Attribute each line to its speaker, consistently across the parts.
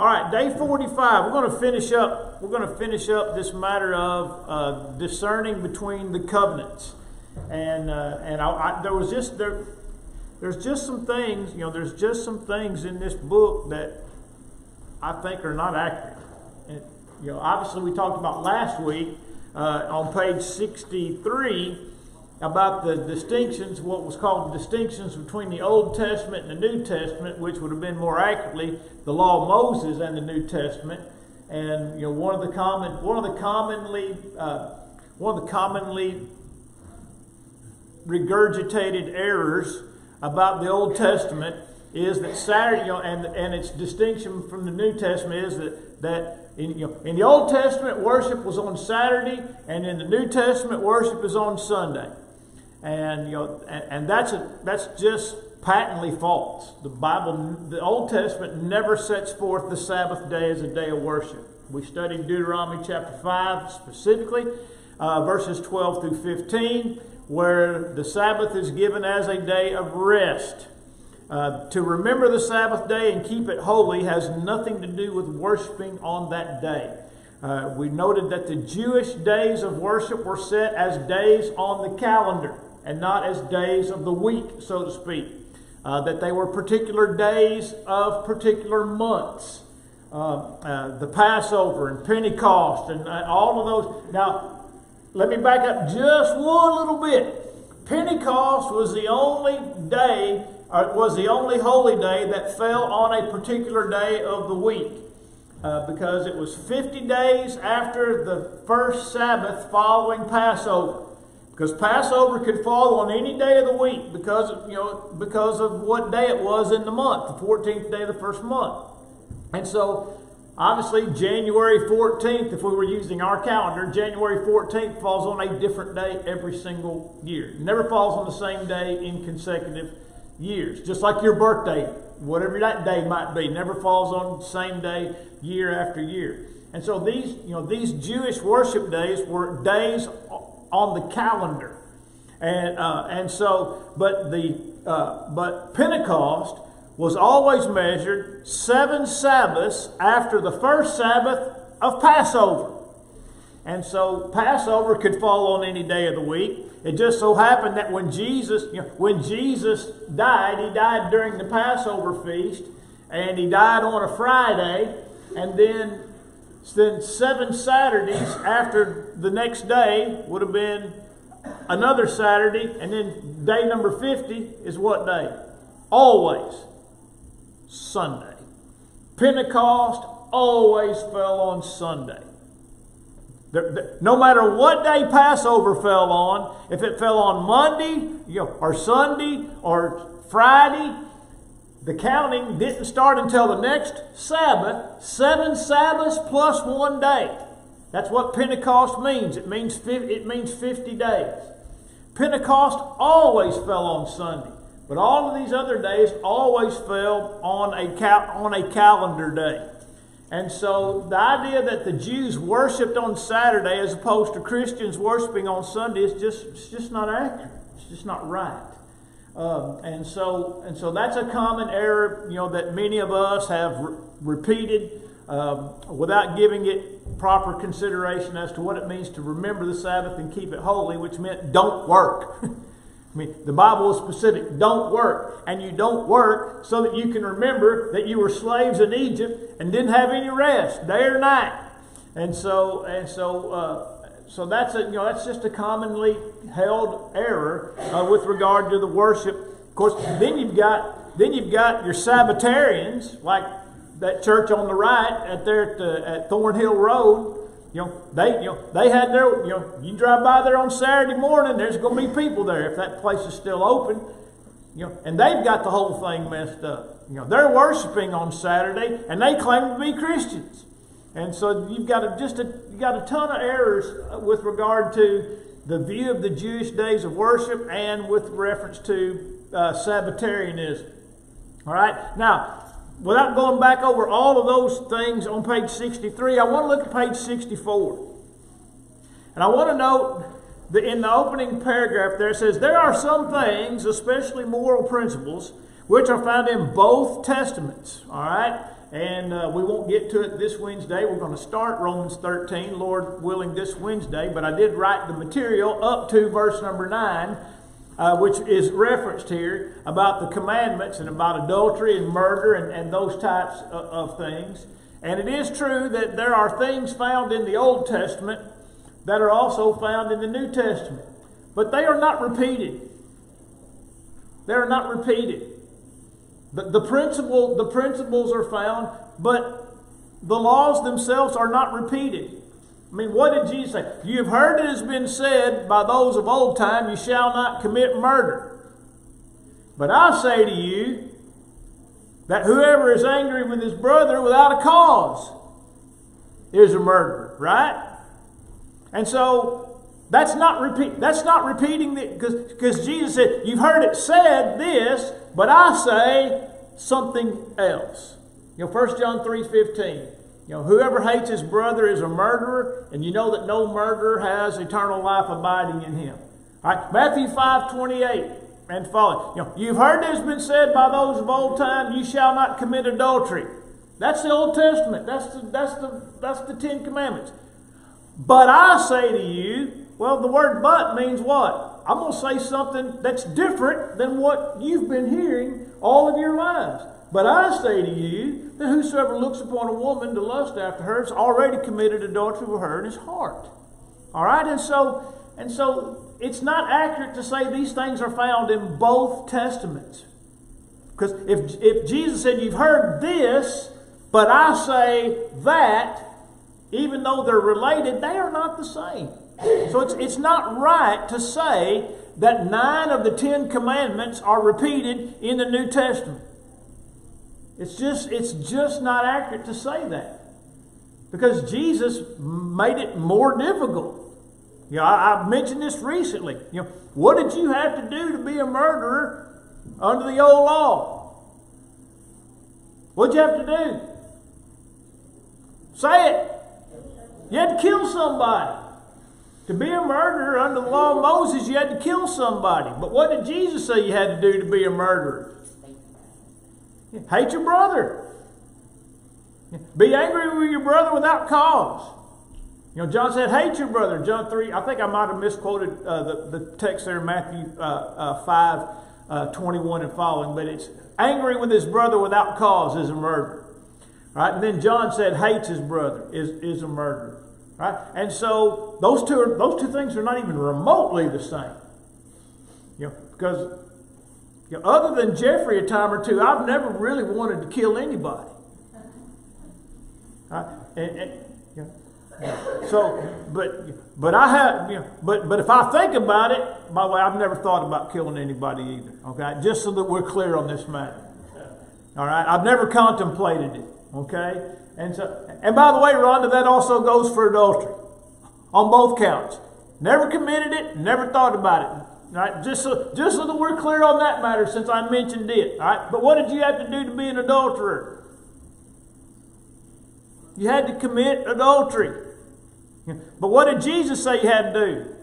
Speaker 1: All right, day 45. We're going to finish up. We're going to finish up this matter of discerning between the covenants, and there's just some things. There's just some things in this book that I think are not accurate. And, obviously we talked about last week on page 63 about the distinctions, what was called the distinctions between the Old Testament and the New Testament, which would have been more accurately the Law of Moses and the New Testament. And one of the commonly regurgitated errors about the Old Testament is that Saturday, and its distinction from the New Testament is that in the Old Testament worship was on Saturday, and in the New Testament worship is on Sunday. And and that's just patently false. The Old Testament never sets forth the Sabbath day as a day of worship. We studied Deuteronomy chapter 5 specifically, verses 12 through 15, where the Sabbath is given as a day of rest. To remember the Sabbath day and keep it holy has nothing to do with worshiping on that day. We noted that the Jewish days of worship were set as days on the calendar and not as days of the week, so to speak. That they were particular days of particular months. The Passover and Pentecost and all of those. Now, let me back up just one little bit. Pentecost was the only day, was the only holy day that fell on a particular day of the week. Because it was 50 days after the first Sabbath following Passover. Because Passover could fall on any day of the week because of what day it was in the month, the 14th day of the first month. And so, obviously, January 14th, if we were using our calendar, January 14th falls on a different day every single year. It never falls on the same day in consecutive years. Just like your birthday, whatever that day might be, never falls on the same day year after year. And so these Jewish worship days were days on the calendar, but Pentecost was always measured 7 Sabbaths after the first Sabbath of Passover. And so Passover could fall on any day of the week. It just so happened that when Jesus died, he died during the Passover feast, and he died on a Friday, and then 7 Saturdays after the next day would have been another Saturday, and then day number 50 is what day? Always Sunday. Pentecost always fell on Sunday. No matter what day Passover fell on, if it fell on Monday, or Sunday, or Friday, the counting didn't start until the next Sabbath, 7 Sabbaths plus 1 day. That's what Pentecost means. It means 50 days. Pentecost always fell on Sunday, but all of these other days always fell on a calendar day. And so the idea that the Jews worshipped on Saturday as opposed to Christians worshiping on Sunday is just not accurate. It's just not right. And so that's a common error, that many of us have repeated without giving it proper consideration as to what it means to remember the Sabbath and keep it holy, which meant don't work. I mean, the Bible is specific. Don't work. And you don't work so that you can remember that you were slaves in Egypt and didn't have any rest, day or night. And so that's just a commonly held error with regard to the worship. Of course, then you've got your Sabbatarians, like that church on the right at Thornhill Road. They had their, you drive by there on Saturday morning, there's going to be people there if that place is still open, and they've got the whole thing messed up. They're worshiping on Saturday, and they claim to be Christians. And so you've got a ton of errors with regard to the view of the Jewish days of worship and with reference to Sabbatarianism. All right, now, without going back over all of those things on page 63, I want to look at page 64. And I want to note that in the opening paragraph there it says, there are some things, especially moral principles, which are found in both testaments. All right? And we won't get to it this Wednesday. We're going to start Romans 13, Lord willing, this Wednesday. But I did write the material up to verse number 9, which is referenced here about the commandments and about adultery and murder and those types of things. And it is true that there are things found in the Old Testament that are also found in the New Testament. But they are not repeated. They are not repeated. The principles are found, but the laws themselves are not repeated. I mean, what did Jesus say? You have heard it has been said by those of old time, you shall not commit murder. But I say to you that whoever is angry with his brother without a cause is a murderer, right? And so that's not repeating because Jesus said, you've heard it said this, but I say something else. 1 John 3:15. Whoever hates his brother is a murderer, and you know that no murderer has eternal life abiding in him. All right, Matthew 5:28 and following. You've heard it has been said by those of old time, you shall not commit adultery. That's the Old Testament. That's the Ten Commandments. But I say to you, well, the word but means what? I'm going to say something that's different than what you've been hearing all of your lives. But I say to you that whosoever looks upon a woman to lust after her has already committed adultery with her in his heart. All right? And so it's not accurate to say these things are found in both Testaments. Because if Jesus said, you've heard this, but I say that, even though they're related, they are not the same. So it's not right to say that 9 of the 10 commandments are repeated in the New Testament. It's just not accurate to say that. Because Jesus made it more difficult. I mentioned this recently. What did you have to do to be a murderer under the old law? What'd you have to do? Say it. You had to kill somebody. To be a murderer under the law of Moses, you had to kill somebody. But what did Jesus say you had to do to be a murderer? Hate your brother. Be angry with your brother without cause. John said, hate your brother. John 3, I think I might have misquoted the text there in Matthew 5, 21 and following, but it's angry with his brother without cause is a murderer. Right? And then John said, hates his brother is a murderer. Right? And so those two things are not even remotely the same. Because other than Jeffrey a time or two, I've never really wanted to kill anybody. Right? But I have, but if I think about it, by the way, I've never thought about killing anybody either. Okay, just so that we're clear on this matter. All right, I've never contemplated it. Okay, and by the way, Rhonda, that also goes for adultery, on both counts. Never committed it, never thought about it. Right, just so that we're clear on that matter, since I mentioned it. All right, but what did you have to do to be an adulterer? You had to commit adultery. But what did Jesus say you had to do?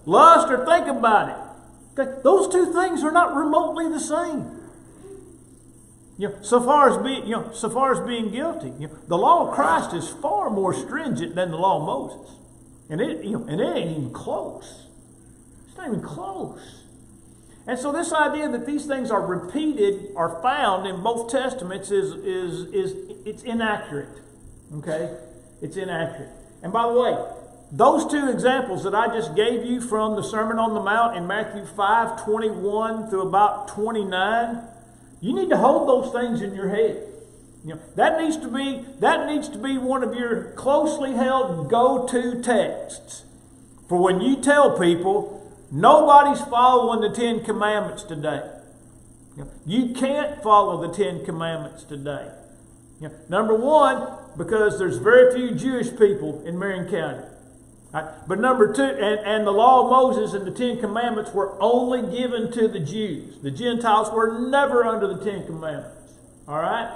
Speaker 1: Lust or think about it. Okay? Those two things are not remotely the same. So far as being guilty, the law of Christ is far more stringent than the law of Moses, and it ain't even close. It's not even close. And so this idea that these things are repeated, are found in both Testaments it's inaccurate. Okay, it's inaccurate. And by the way, those two examples that I just gave you from the Sermon on the Mount in Matthew 5:21 through about 29. You need to hold those things in your head. That needs to be one of your closely held go-to texts for when you tell people nobody's following the 10 Commandments today. You can't follow the 10 Commandments today. Number one, because there's very few Jewish people in Marion County. Right? But number two, and the law of Moses and the 10 Commandments were only given to the Jews. The Gentiles were never under the 10 Commandments. All right?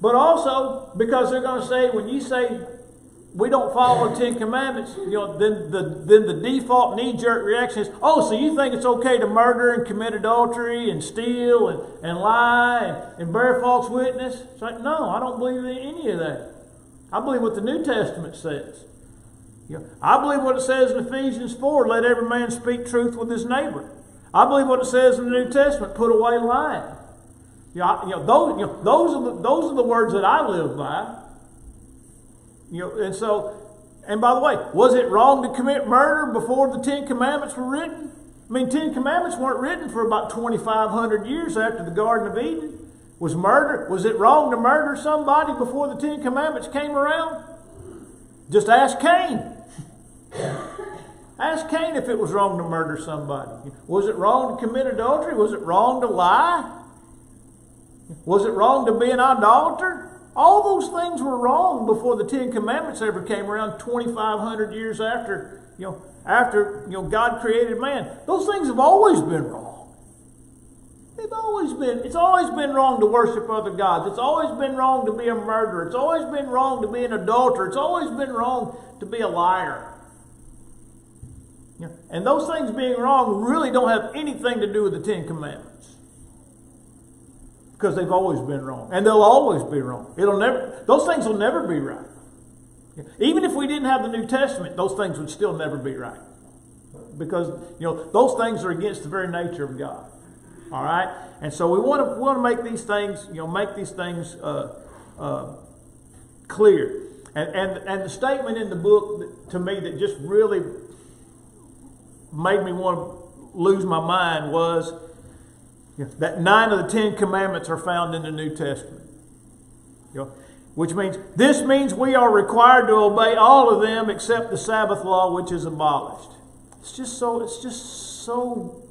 Speaker 1: But also, because they're going to say, when you say we don't follow the Ten Commandments, then the default knee-jerk reaction is, oh, so you think it's okay to murder and commit adultery and steal and lie and bear false witness? It's like, no, I don't believe in any of that. I believe what the New Testament says. I believe what it says in Ephesians 4, let every man speak truth with his neighbor. I believe what it says in the New Testament, put away lying. Those are the words that I live by. And by the way, was it wrong to commit murder before the Ten Commandments were written? I mean, Ten Commandments weren't written for about 2,500 years after the Garden of Eden. Was it wrong to murder somebody before the Ten Commandments came around? Just ask Cain. Ask Cain if it was wrong to murder somebody. Was it wrong to commit adultery? Was it wrong to lie? Was it wrong to be an idolater? All those things were wrong before the Ten Commandments ever came around 2,500 years after God created man. Those things have always been wrong. It's always been wrong to worship other gods. It's always been wrong to be a murderer. It's always been wrong to be an adulterer. It's always been wrong to be a liar. And those things being wrong really don't have anything to do with the Ten Commandments. Because they've always been wrong. And they'll always be wrong. Those things will never be right. Even if we didn't have the New Testament, those things would still never be right. Because, those things are against the very nature of God. All right? And so we want to make these things, clear. And the statement in the book to me that just really made me want to lose my mind was that 9 of the 10 commandments are found in the New Testament. Which means, this means we are required to obey all of them except the Sabbath law, which is abolished. It's just so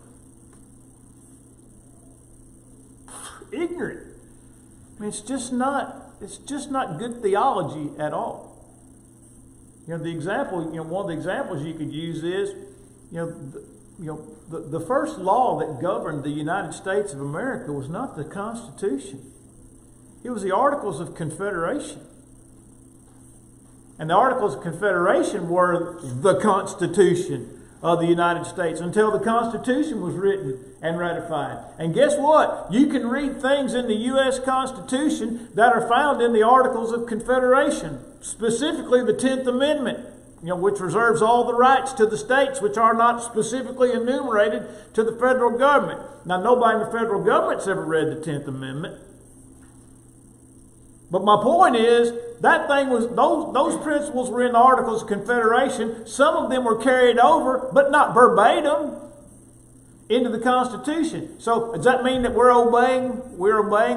Speaker 1: ignorant. I mean, it's just not good theology at all. The example, one of the examples you could use is, the first law that governed the United States of America was not the Constitution. It was the Articles of Confederation. And the Articles of Confederation were the Constitution of the United States until the Constitution was written and ratified. And guess what? You can read things in the U.S. Constitution that are found in the Articles of Confederation, specifically the 10th Amendment, which reserves all the rights to the states which are not specifically enumerated to the federal government. Now, nobody in the federal government's ever read the 10th Amendment. But my point is, that thing was, those principles were in the Articles of Confederation. Some of them were carried over, but not verbatim, into the Constitution. So does that mean that we're obeying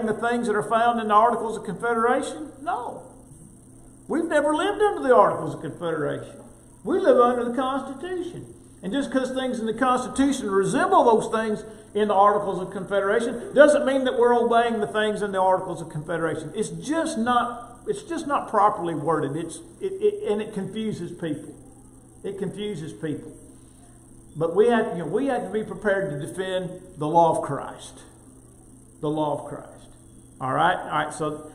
Speaker 1: the things that are found in the Articles of Confederation? No. We've never lived under the Articles of Confederation. We live under the Constitution. And just because things in the Constitution resemble those things in the Articles of Confederation doesn't mean that we're obeying the things in the Articles of Confederation. It's just not properly worded. And it confuses people. It confuses people. But we have to be prepared to defend the law of Christ. The law of Christ. All right. So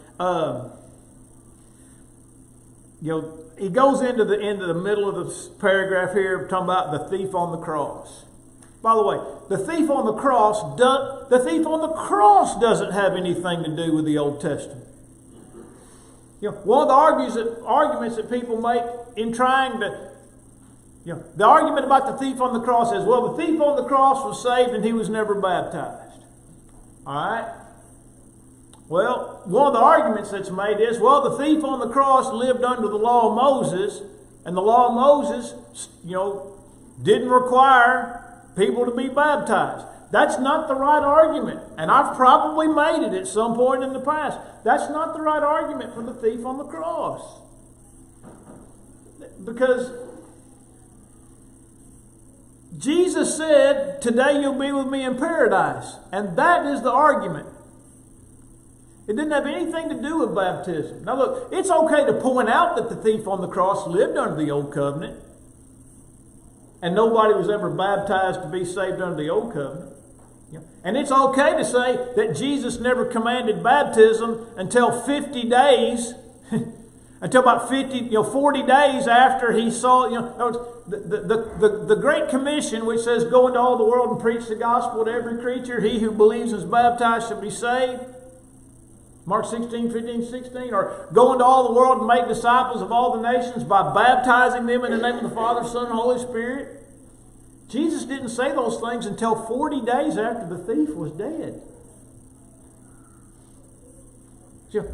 Speaker 1: he goes into the middle of this paragraph here, talking about the thief on the cross. By the way, the thief on the cross doesn't have anything to do with the Old Testament. One of the arguments that people make in trying to, the argument about the thief on the cross is, well, the thief on the cross was saved and he was never baptized. All right? Well, one of the arguments that's made is, well, the thief on the cross lived under the law of Moses, and the law of Moses, didn't require people to be baptized. That's not the right argument, and I've probably made it at some point in the past. That's not the right argument for the thief on the cross. Because Jesus said, today you'll be with me in paradise, and that is the argument. It didn't have anything to do with baptism. Now look, it's okay to point out that the thief on the cross lived under the Old Covenant. And nobody was ever baptized to be saved under the Old Covenant. And it's okay to say that Jesus never commanded baptism until 50 days Until about 40 days after he saw, the Great Commission, which says, go into all the world and preach the gospel to every creature. He who believes and is baptized shall be saved. Mark 16, 15, 16. Or go into all the world and make disciples of all the nations by baptizing them in the name of the Father, Son, and Holy Spirit. Jesus didn't say those things until 40 days after the thief was dead.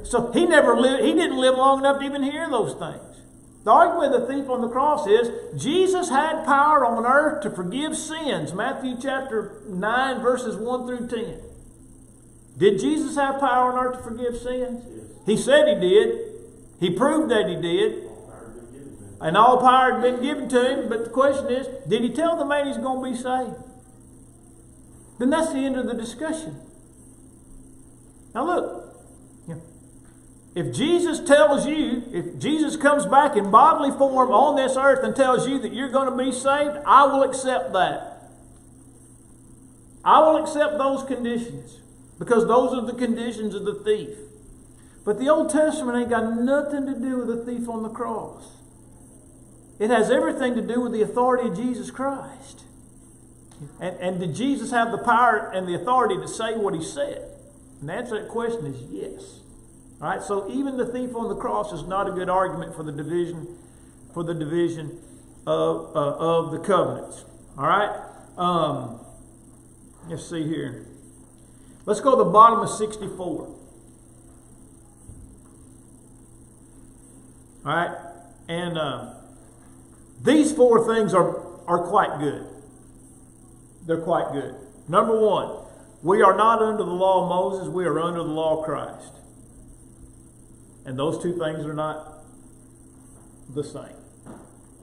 Speaker 1: So he didn't live long enough to even hear those things. The argument of the thief on the cross is Jesus had power on earth to forgive sins. Matthew chapter 9, verses 1 through 10. Did Jesus have power on earth to forgive sins? Yes. He said he did. He proved that he did. And all power had been given to him. But the question is, did he tell the man he's going to be saved? Then that's the end of the discussion. Now look. If Jesus comes back in bodily form on this earth and tells you that you're going to be saved, I will accept that. I will accept those conditions. Because those are the conditions of the thief. But the Old Testament ain't got nothing to do with the thief on the cross. It has everything to do with the authority of Jesus Christ. And did Jesus have the power and the authority to say what he said? And the answer to that question is yes. All right, so even the thief on the cross is not a good argument for the division of the covenants. All right, let's see here. Let's go to the bottom of 64. All right, and these four things are quite good. They're quite good. Number one, we are not under the law of Moses, we are under the law of Christ. And those two things are not the same.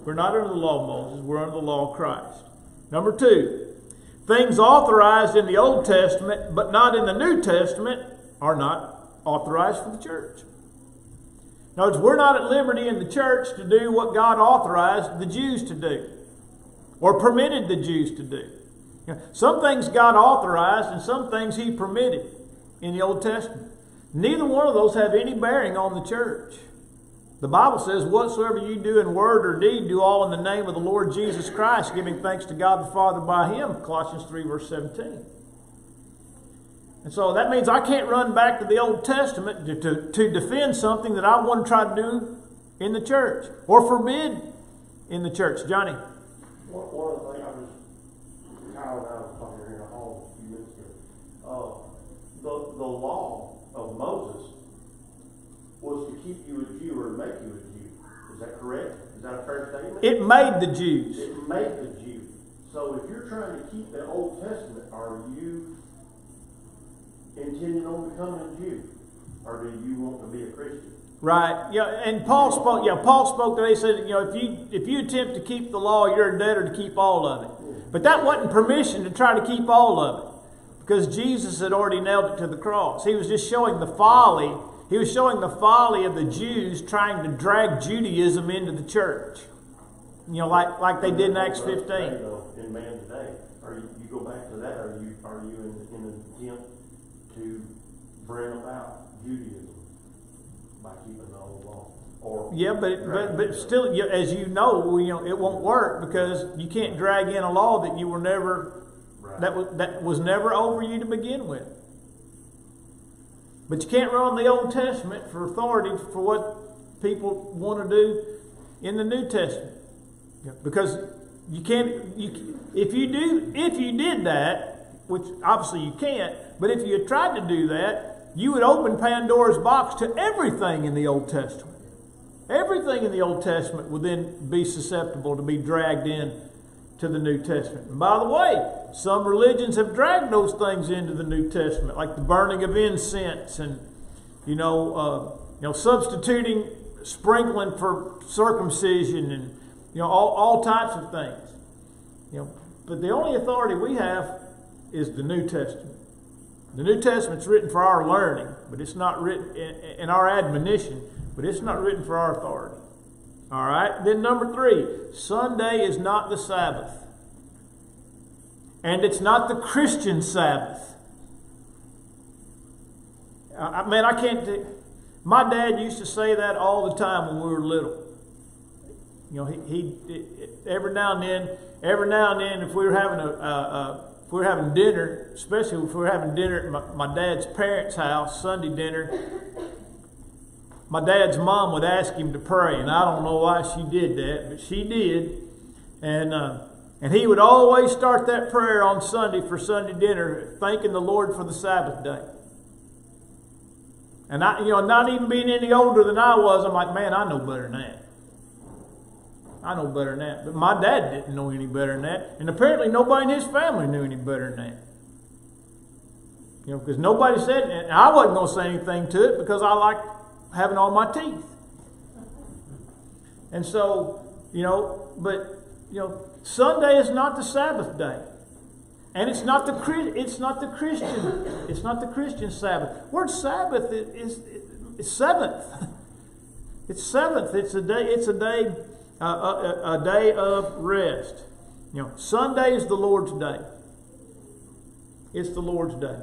Speaker 1: We're not under the law of Moses, we're under the law of Christ. Number two, things authorized in the Old Testament but not in the New Testament are not authorized for the church. In other words, we're not at liberty in the church to do what God authorized the Jews to do or permitted the Jews to do. Some things God authorized and some things he permitted in the Old Testament. Neither one of those have any bearing on the church. The Bible says, whatsoever you do in word or deed, do all in the name of the Lord Jesus Christ, giving thanks to God the Father by him, Colossians 3, verse 17. And so that means I can't run back to the Old Testament to defend something that I want to try to do in the church or forbid in the church. Johnny?
Speaker 2: One of the things I was talking here in the hall a few minutes ago. The law of Moses was to keep you a Jew or to make you a Jew. Is that correct? Is that a fair statement?
Speaker 1: It made the Jews.
Speaker 2: It made the Jew. So if you're trying to keep the Old Testament, are you intending on becoming a Jew? Or do you want to be a Christian?
Speaker 1: Right. Yeah, and Paul spoke. Yeah, Paul spoke today. He said, if you attempt to keep the law, you're a debtor to keep all of it. But that wasn't permission to try to keep all of it, because Jesus had already nailed it to the cross. He was just showing the folly. He was showing the folly of the Jews trying to drag Judaism into the church. Like they did in Acts 15.
Speaker 2: In man today, you go back to that? Are you in an attempt to bring about Judaism by keeping the old law?
Speaker 1: But still, as you know, it won't work, because you can't drag in a law that you were never, right, that was never over you to begin with. But you can't run the Old Testament for authority for what people want to do in the New Testament, because you can't. If you did that, which obviously you can't, but if you tried to do that, you would open Pandora's box to everything in the Old Testament. Everything in the Old Testament would then be susceptible to be dragged in to the New Testament. And by the way, some religions have dragged those things into the New Testament, like the burning of incense and substituting sprinkling for circumcision and all types of things. But the only authority we have is the New Testament. The New Testament's written for our learning, but it's not written in our admonition, but it's not written for our authority. All right? Then number 3, Sunday is not the Sabbath. And it's not the Christian Sabbath. I can't My dad used to say that all the time when we were little. You know, he every now and then, if we were having dinner, especially if we were having dinner at my dad's parents' house, Sunday dinner, my dad's mom would ask him to pray, and I don't know why she did that, but she did, and he would always start that prayer on Sunday for Sunday dinner, thanking the Lord for the Sabbath day. And not even being any older than I was, I'm like, man, I know better than that. I know better than that. But my dad didn't know any better than that. And apparently nobody in his family knew any better than that. You know, because nobody said, and I wasn't going to say anything to it because I like having all my teeth. And so, Sunday is not the Sabbath day. And it's not the Christian Sabbath. Word Sabbath is seventh. It's seventh. It's a day of rest. You know, Sunday is the Lord's day. It's the Lord's day.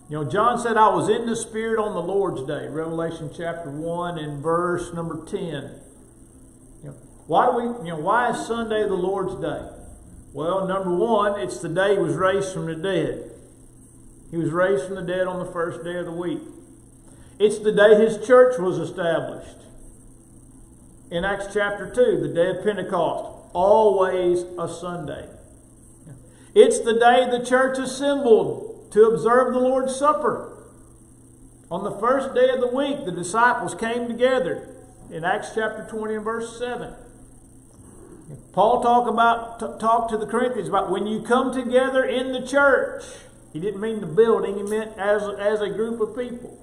Speaker 1: You know, John said, "I was in the Spirit on the Lord's day." Revelation chapter 1 and verse number 10. You know, why is Sunday the Lord's day? Well, number one, it's the day he was raised from the dead. He was raised from the dead on the first day of the week. It's the day his church was established. In Acts chapter 2, the day of Pentecost, always a Sunday. It's the day the church assembled to observe the Lord's Supper. On the first day of the week, the disciples came together in Acts chapter 20 and verse 7. Paul talked to the Corinthians about when you come together in the church. He didn't mean the building, he meant as a group of people.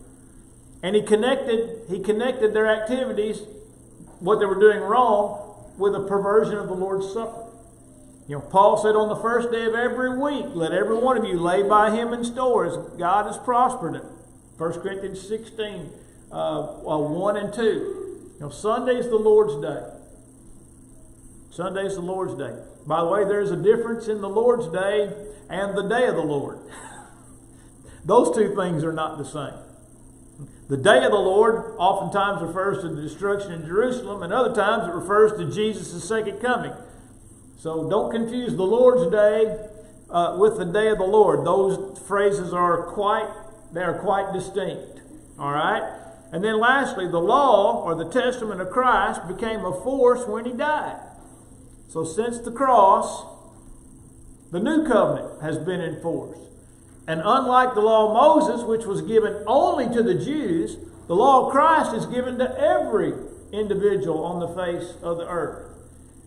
Speaker 1: And he connected their activities, what they were doing wrong, with a perversion of the Lord's Supper. You know, Paul said on the first day of every week, let every one of you lay by him in store as God has prospered him. 1 Corinthians 16, 1 and 2. You know, Sunday is the Lord's day. Sunday is the Lord's day. By the way, there's a difference in the Lord's day and the day of the Lord. Those two things are not the same. The day of the Lord oftentimes refers to the destruction in Jerusalem, and other times it refers to Jesus' second coming. So don't confuse the Lord's day with the day of the Lord. Those phrases are quite distinct. All right? And then lastly, the law or the testament of Christ became a force when he died. So since the cross, the new covenant has been enforced. And unlike the law of Moses, which was given only to the Jews, the law of Christ is given to every individual on the face of the earth.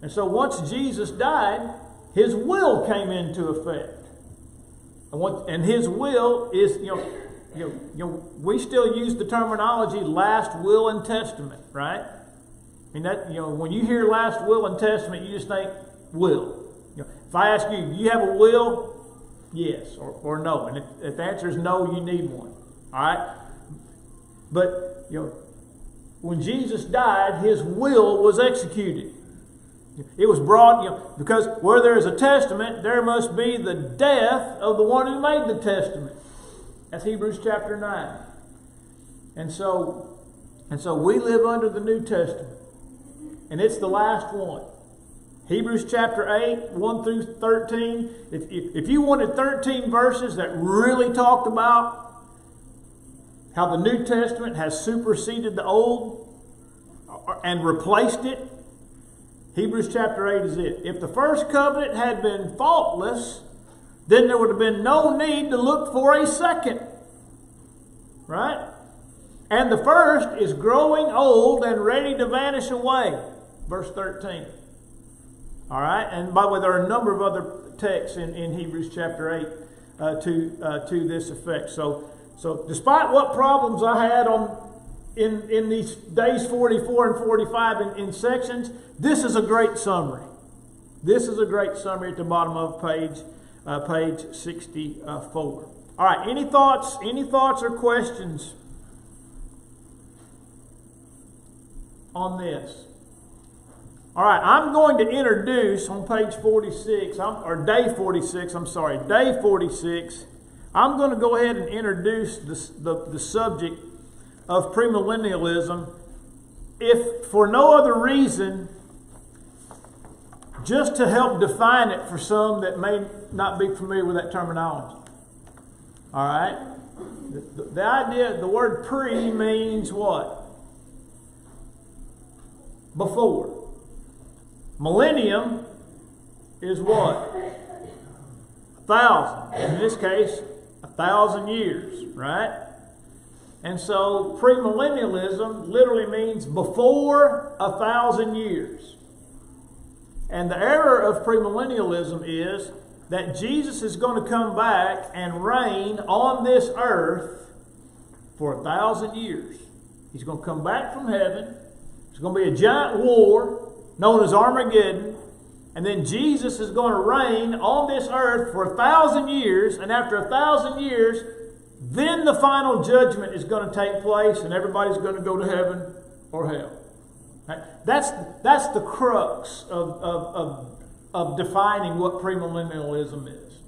Speaker 1: And so once Jesus died, his will came into effect. And his will is, we still use the terminology last will and testament, right? I mean, that, when you hear last will and testament, you just think will. If I ask you, do you have a will? Yes or no. And if the answer is no, you need one. All right? But, when Jesus died, his will was executed. It was brought, because where there is a testament, there must be the death of the one who made the testament. That's Hebrews chapter 9. And so we live under the New Testament. And it's the last one. Hebrews chapter 8, 1 through 13. If you wanted 13 verses that really talked about how the New Testament has superseded the Old and replaced it, Hebrews chapter 8 is it. If the first covenant had been faultless, then there would have been no need to look for a second. Right? And the first is growing old and ready to vanish away. Verse 13. All right? And by the way, there are a number of other texts in Hebrews chapter 8 to this effect. So despite what problems I had in these days 44 and 45 in sections, this is a great summary. This is a great summary at the bottom of page 64. All right, any thoughts or questions on this? All right, I'm going to introduce on page 46, day 46, I'm going to go ahead and introduce the subject of premillennialism, if for no other reason, just to help define it for some that may not be familiar with that terminology. All right? The idea, the word pre means what? Before. Millennium is what? 1,000. In this case, 1,000 years, right? And so premillennialism literally means before 1,000 years. And the error of premillennialism is that Jesus is going to come back and reign on this earth for 1,000 years. He's going to come back from heaven. There's going to be a giant war known as Armageddon. And then Jesus is going to reign on this earth for 1,000 years. And after 1,000 years, then the final judgment is going to take place and everybody's going to go to heaven or hell. Right? That's the crux of defining what premillennialism is.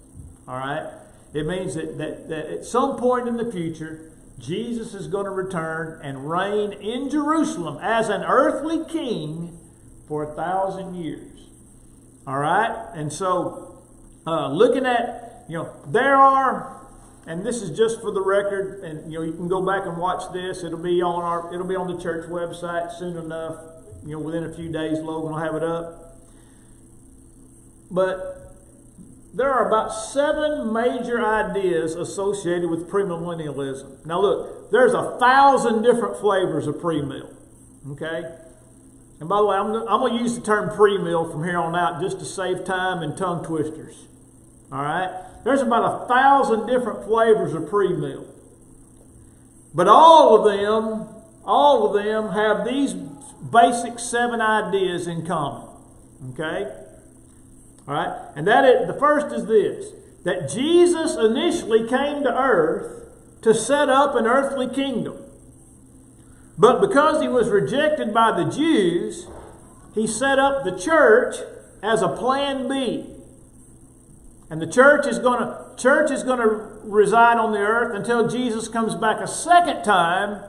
Speaker 1: All right? It means that at some point in the future, Jesus is going to return and reign in Jerusalem as an earthly king for 1,000 years. All right? And so, looking at, there are, and this is just for the record, and you can go back and watch this. It'll be on the church website soon enough. Within a few days, Logan will have it up. But there are about 7 major ideas associated with premillennialism. Now look, there's 1,000 different flavors of premill. Okay? And by the way, I'm going to use the term premill from here on out just to save time and tongue twisters. All right? There's about 1,000 different flavors of premill. But all of them have these basic 7 ideas in common. Okay? All right? And the first is this, that Jesus initially came to earth to set up an earthly kingdom. But because he was rejected by the Jews, he set up the church as a plan B. And the church is going to reside on the earth until Jesus comes back a second time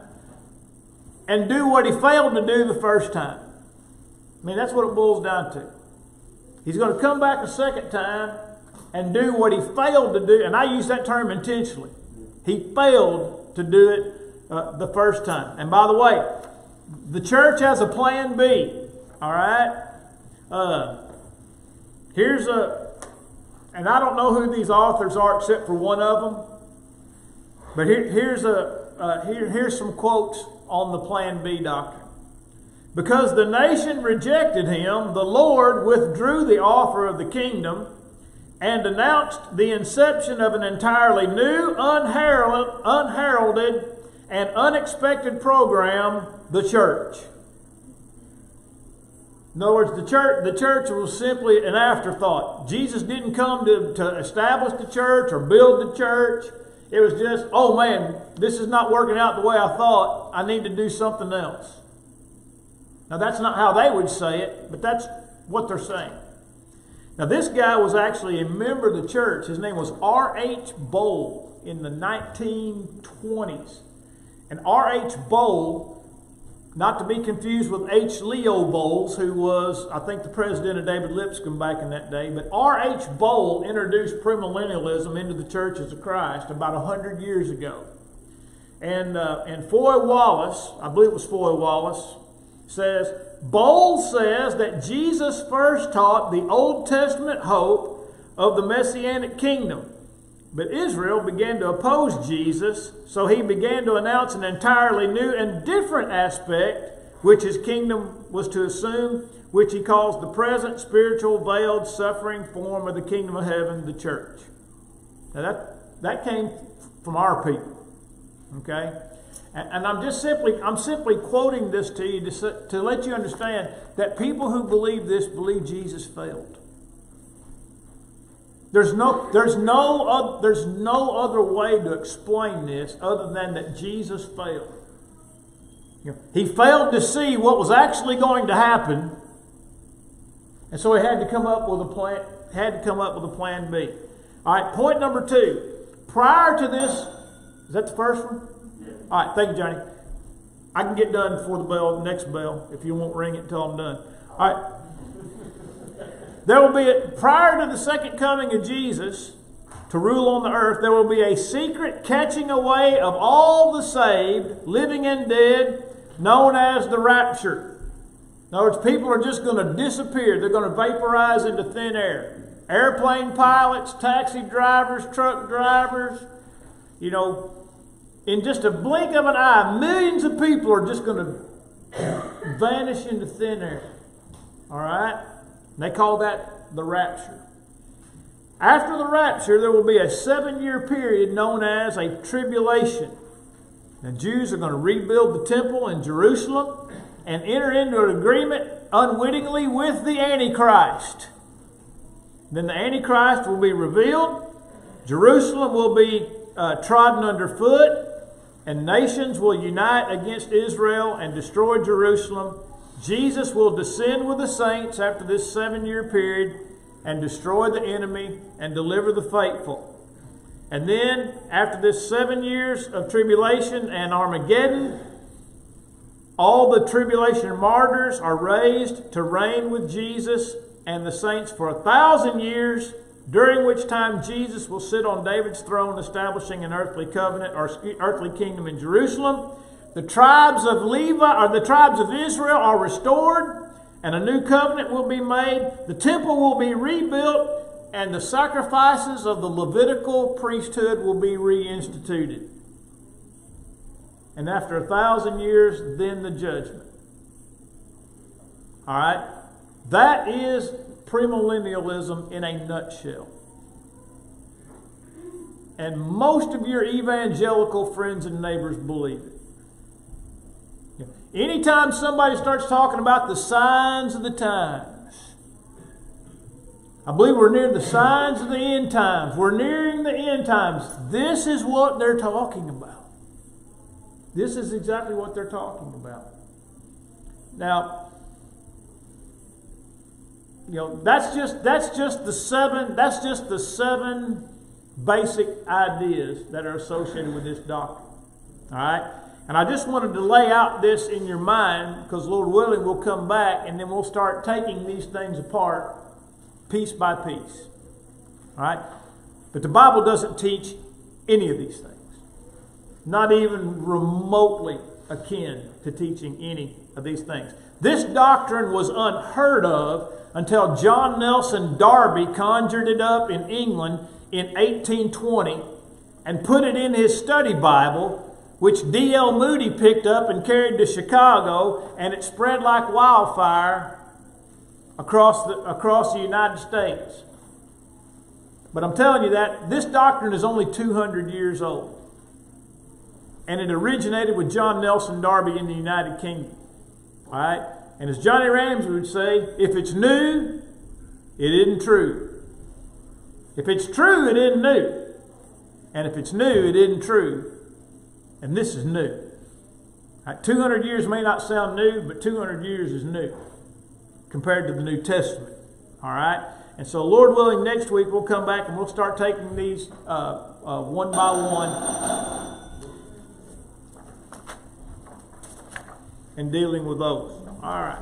Speaker 1: and do what he failed to do the first time. I mean, that's what it boils down to. He's going to come back a second time and do what he failed to do. And I use that term intentionally. He failed to do it the first time. And by the way, the church has a plan B. All right? And I don't know who these authors are except for one of them. But here's some quotes on the plan B doctrine. Because the nation rejected him, the Lord withdrew the offer of the kingdom and announced the inception of an entirely new, unheralded, and unexpected program, the church. In other words, the church was simply an afterthought. Jesus didn't come to establish the church or build the church. It was just, oh man, this is not working out the way I thought. I need to do something else. Now that's not how they would say it, but that's what they're saying. Now this guy was actually a member of the church. His name was R.H. Bowl in the 1920s. And R.H. Bowl, not to be confused with H. Leo Bowles, who was, I think, the president of David Lipscomb back in that day. But R.H. Bowl introduced premillennialism into the churches of Christ about 100 years ago. And Foy Wallace, I believe it was Foy Wallace, says, Bowles says that Jesus first taught the Old Testament hope of the Messianic kingdom. But Israel began to oppose Jesus, so he began to announce an entirely new and different aspect which his kingdom was to assume, which he calls the present spiritual veiled suffering form of the kingdom of heaven, the church. Now that came from our people. Okay? And I'm simply quoting this to you to let you understand that people who believe this believe Jesus failed. There's no other way to explain this other than that Jesus failed. He failed to see what was actually going to happen, and so he had to come up with a plan. Plan B. All right, point number 2. Prior to this, is that the first one? All right, thank you, Johnny. I can get done before the next bell, if you won't ring it until I'm done. All right. There will be, prior to the second coming of Jesus to rule on the earth, there will be a secret catching away of all the saved, living and dead, known as the rapture. In other words, people are just going to disappear. They're going to vaporize into thin air. Airplane pilots, taxi drivers, truck drivers, in just a blink of an eye, millions of people are just going to vanish into thin air. All right? They call that the rapture. After the rapture, there will be a 7-year period known as a tribulation. The Jews are going to rebuild the temple in Jerusalem and enter into an agreement unwittingly with the Antichrist. Then the Antichrist will be revealed. Jerusalem will be trodden underfoot, and nations will unite against Israel and destroy Jerusalem. Jesus will descend with the saints after this 7-year period and destroy the enemy and deliver the faithful. And then, after this 7 years of tribulation and Armageddon, all the tribulation martyrs are raised to reign with Jesus and the saints for 1,000 years, during which time Jesus will sit on David's throne, establishing an earthly covenant or earthly kingdom in Jerusalem. The tribes of Levi, or the tribes of Israel, are restored, and a new covenant will be made. The temple will be rebuilt, and the sacrifices of the Levitical priesthood will be reinstituted. And after 1,000 years, then the judgment. All right? That is premillennialism in a nutshell. And most of your evangelical friends and neighbors believe it. Anytime somebody starts talking about the signs of the times, I believe we're near the signs of the end times. We're nearing the end times. This is what they're talking about. This is exactly what they're talking about. Now, that's just the seven basic ideas that are associated with this doctrine. All right? And I just wanted to lay out this in your mind, because Lord willing, we'll come back and then we'll start taking these things apart piece by piece. All right? But the Bible doesn't teach any of these things. Not even remotely akin to teaching any of these things. This doctrine was unheard of until John Nelson Darby conjured it up in England in 1820 and put it in his study Bible, which D.L. Moody picked up and carried to Chicago, and it spread like wildfire across the United States. But I'm telling you that this doctrine is only 200 years old. And it originated with John Nelson Darby in the United Kingdom. All right? And as Johnny Ramsey would say, if it's new, it isn't true. If it's true, it isn't new. And if it's new, it isn't true. And this is new. Right, 200 years may not sound new, but 200 years is new compared to the New Testament. All right? And so, Lord willing, next week we'll come back and we'll start taking these one by one and dealing with those. All right.